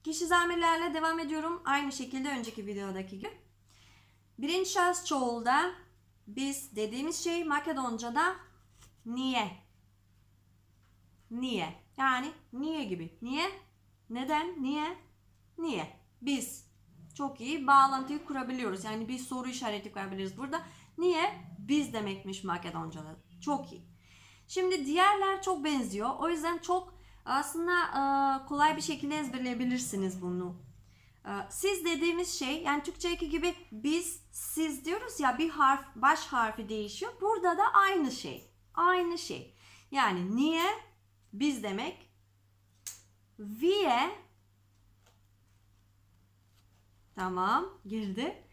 Kişi zamirlerle devam ediyorum. Aynı şekilde önceki videodaki gibi. Birinci şahıs çoğulda biz dediğimiz şey Makedonca'da niye. Niye. Yani niye gibi. Niye? Neden? Niye? Niye? Biz. Çok iyi bağlantıyı kurabiliyoruz. Yani bir soru işareti koyabiliriz burada. Niye? Biz demekmiş Makedonca'da. Çok iyi. Şimdi diğerler çok benziyor. O yüzden çok aslında kolay bir şekilde ezberleyebilirsiniz bunu. Siz dediğimiz şey, yani Türkçedeki gibi biz, siz diyoruz ya, bir harf, baş harfi değişiyor. Burada da aynı şey. Aynı şey. Yani niye? Biz demek. Vie. Tamam, girdi.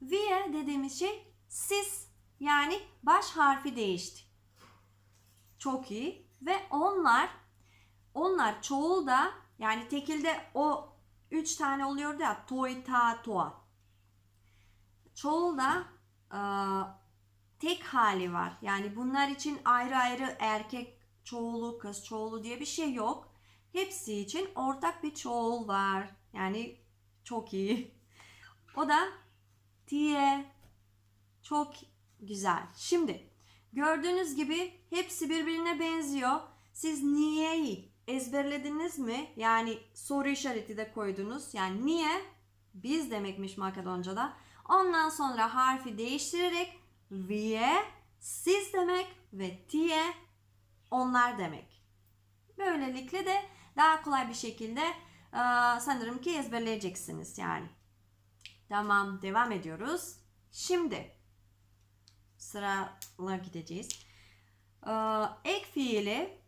Vie dediğimiz şey siz. Yani baş harfi değişti. Çok iyi. Ve onlar çoğulda, yani tekilde o 3 tane oluyordu ya, toy, ta, toa. Çoğulda tek hali var. Yani bunlar için ayrı ayrı erkek çoğulu, kız çoğulu diye bir şey yok. Hepsi için ortak bir çoğul var. Yani çok iyi. O da tie. Çok güzel. Şimdi gördüğünüz gibi hepsi birbirine benziyor. Siz niye'yi ezberlediniz mi? Yani soru işareti de koydunuz. Yani niye? Biz demekmiş Makedonca'da. Ondan sonra harfi değiştirerek vie siz demek ve tie onlar demek. Böylelikle de daha kolay bir şekilde sanırım ki ezberleyeceksiniz yani. Tamam, devam ediyoruz. Şimdi sırayla gideceğiz. Ek fiili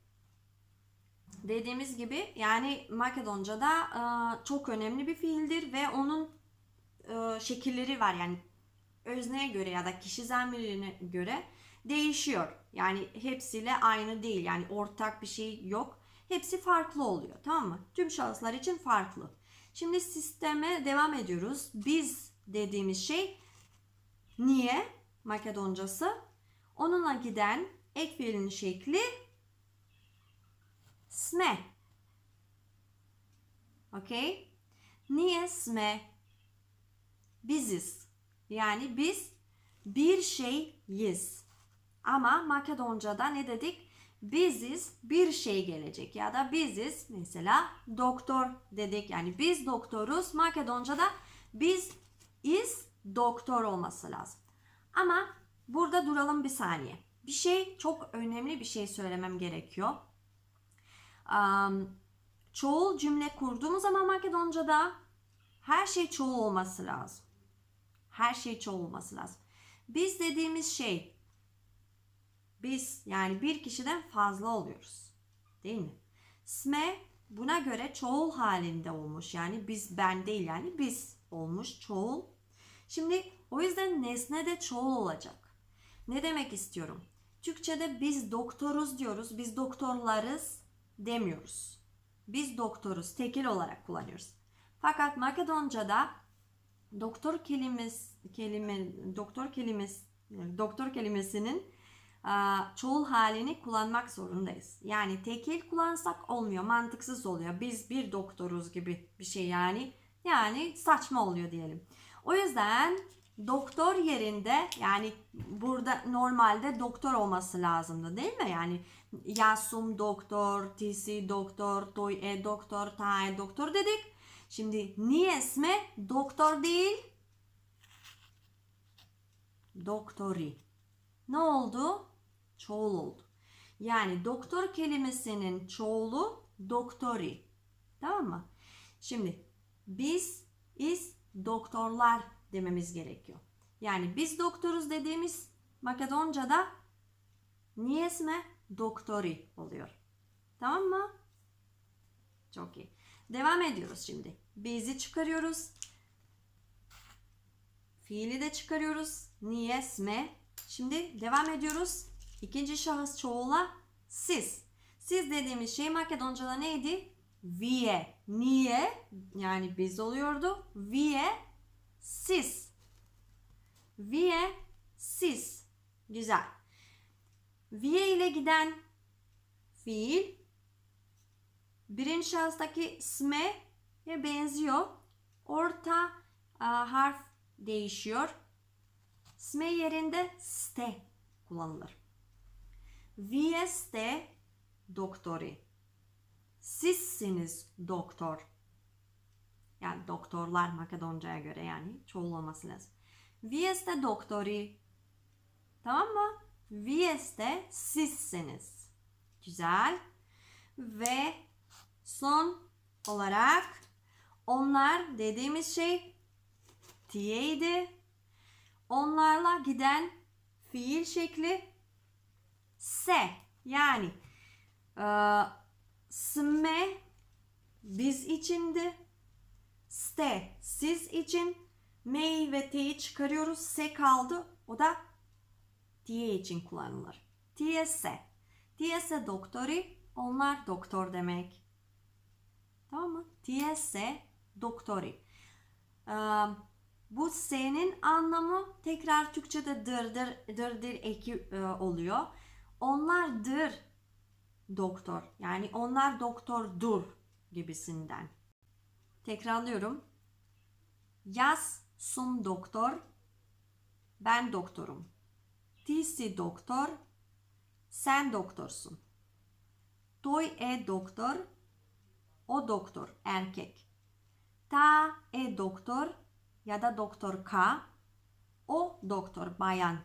dediğimiz gibi, yani Makedonca'da çok önemli bir fiildir ve onun şekilleri var. Yani özneye göre ya da kişi zamirine göre değişiyor. Yani hepsiyle aynı değil. Yani ortak bir şey yok. Hepsi farklı oluyor. Tamam mı? Tüm şahıslar için farklı. Şimdi sisteme devam ediyoruz. Biz dediğimiz şey niye Makedoncası. Onunla giden ek fiilin şekli sme. Okey? Niye sme? Biziz. Yani biz bir şeyiz. Ama Makedonca'da ne dedik? Biziz bir şey gelecek. Ya da biziz mesela doktor dedik. Yani biz doktoruz. Makedonca'da biz is doktor olması lazım. Ama burada duralım bir saniye. Bir şey, çok önemli bir şey söylemem gerekiyor. Çoğul cümle kurduğumuz zaman Makedonca'da her şey çoğul olması lazım. Her şey çoğul olması lazım. Biz dediğimiz şey, biz yani bir kişiden fazla oluyoruz. Değil mi? Sme buna göre çoğul halinde olmuş. Yani biz, ben değil, yani biz olmuş çoğul. Şimdi o yüzden nesne de çoğul olacak. Ne demek istiyorum? Türkçe'de biz doktoruz diyoruz. Biz doktorlarız demiyoruz. Biz doktoruz tekil olarak kullanıyoruz. Fakat Makedonca'da doktor kelimesinin çoğul halini kullanmak zorundayız. Yani tekil kullansak olmuyor, mantıksız oluyor. Biz bir doktoruz gibi bir şey yani. Yani saçma oluyor diyelim. O yüzden doktor yerinde, yani burada normalde doktor olması lazımdı değil mi? Yani Yasum doktor, Tisi doktor, Toy doktor, Tae doktor dedik. Şimdi niyesme doktor değil, doktori. Ne oldu? Çoğul oldu. Yani doktor kelimesinin çoğulu doktori. Tamam mı? Şimdi biz, is doktorlar dememiz gerekiyor. Yani biz doktoruz dediğimiz Makedonca'da niyesme doktori oluyor. Tamam mı? Çok iyi. Devam ediyoruz şimdi. Biz'i çıkarıyoruz. Fiili de çıkarıyoruz. Niyesme. Şimdi devam ediyoruz. İkinci şahıs çoğula siz. Siz dediğimiz şey Makedonca'da neydi? Vie. Niye? Yani biz oluyordu. Vie siz. Vie siz. Güzel. Vie ile giden fiil birinci şahıstaki sme, benziyor. Orta harf değişiyor. Sme yerinde ste kullanılır. Vi este doktori. Sizsiniz doktor. Yani doktorlar Makedonca'ya göre yani çoğul olması lazım. Vi este doktori. Tamam mı? Vi este sizsiniz. Güzel. Ve son olarak onlar dediğimiz şey tie'ydi. Onlarla giden fiil şekli se. Yani sme biz içindi. Ste siz için. Me'yi ve te'yi çıkarıyoruz. Se kaldı. O da tie için kullanılır. Tie se. Tie se doktori. Onlar doktor demek. Tamam mı? Tie se doktori. Bu se'nin anlamı tekrar Türkçe'de dırdır eki oluyor. Onlardır doktor. Yani onlar doktordur gibisinden. Tekrarlıyorum. Yaz sum doktor. Ben doktorum. Ti si doktor. Sen doktorsun. Toy e doktor. O doktor. Erkek. Ta e doktor ya da doktor K. O doktor bayan.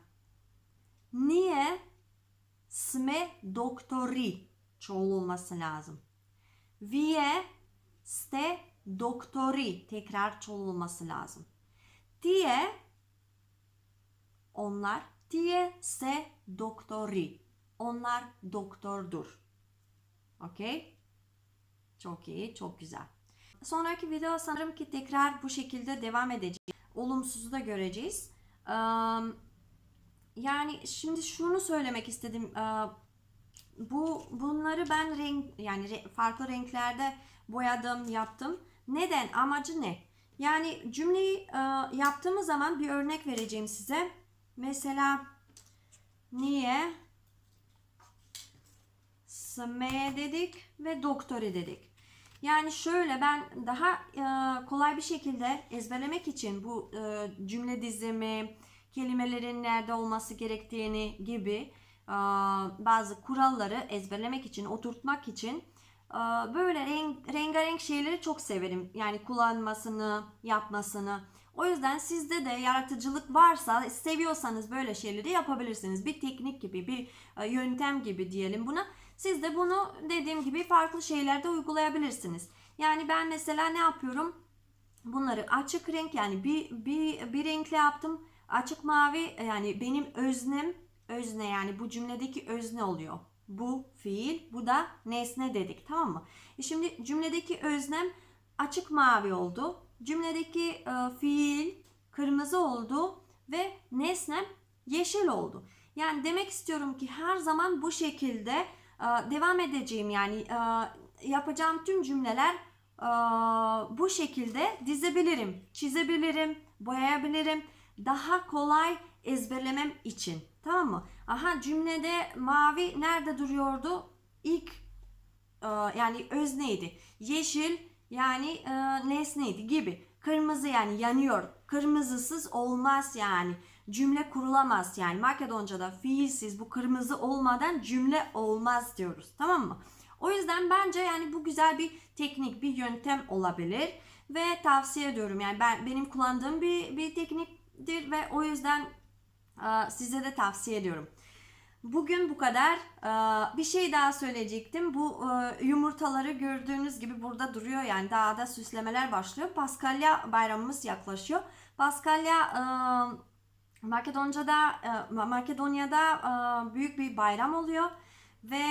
Niye? Sme doktori çoğul olması lazım. Vie ste doktori tekrar çoğul olması lazım. Tie onlar. Tie se doktori. Onlar doktordur. Okey? Çok iyi, çok güzel. Sonraki video sanırım ki tekrar bu şekilde devam edeceğiz. Olumsuzu da göreceğiz. Yani şimdi şunu söylemek istedim. Bunları ben farklı renklerde boyadım, yaptım. Neden? Amacı ne? Yani cümleyi yaptığımız zaman bir örnek vereceğim size. Mesela niye sme dedik ve doktori dedik. Yani şöyle ben daha kolay bir şekilde ezberlemek için bu cümle dizimi, kelimelerin nerede olması gerektiğini gibi bazı kuralları ezberlemek için, oturtmak için böyle rengarenk şeyleri çok severim. Yani kullanmasını, yapmasını. O yüzden sizde de yaratıcılık varsa, seviyorsanız böyle şeyleri yapabilirsiniz. Bir teknik gibi, bir yöntem gibi diyelim buna. Siz de bunu dediğim gibi farklı şeylerde uygulayabilirsiniz. Yani ben mesela ne yapıyorum? Bunları açık renk yani bir renkle yaptım. Açık mavi yani benim özne yani bu cümledeki özne oluyor. Bu fiil, bu da nesne dedik, tamam mı? Şimdi cümledeki öznem açık mavi oldu. Cümledeki fiil kırmızı oldu ve nesnem yeşil oldu. Yani demek istiyorum ki her zaman bu şekilde devam edeceğim. Yani yapacağım tüm cümleler bu şekilde dizebilirim, çizebilirim, boyayabilirim. Daha kolay ezberlemem için. Tamam mı? Aha cümlede mavi nerede duruyordu? İlk yani özneydi. Yeşil yani nesneydi gibi. Kırmızı yani yanıyor. Kırmızısız olmaz yani. Cümle kurulamaz yani. Makedonca'da fiilsiz bu kırmızı olmadan cümle olmaz diyoruz. Tamam mı? O yüzden bence yani bu güzel bir teknik, bir yöntem olabilir ve tavsiye ediyorum. Yani benim kullandığım bir tekniktir ve o yüzden size de tavsiye ediyorum. Bugün bu kadar. Bir şey daha söyleyecektim. Bu yumurtaları gördüğünüz gibi burada duruyor. Yani daha da süslemeler başlıyor. Paskalya bayramımız yaklaşıyor. Paskalya Makedonya'da büyük bir bayram oluyor ve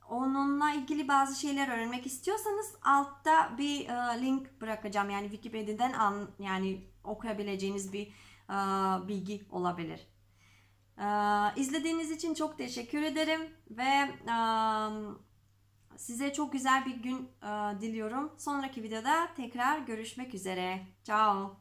onunla ilgili bazı şeyler öğrenmek istiyorsanız altta bir link bırakacağım. Yani Wikipedia'dan yani okuyabileceğiniz bir bilgi olabilir. İzlediğiniz için çok teşekkür ederim ve size çok güzel bir gün diliyorum. Sonraki videoda tekrar görüşmek üzere. Ciao.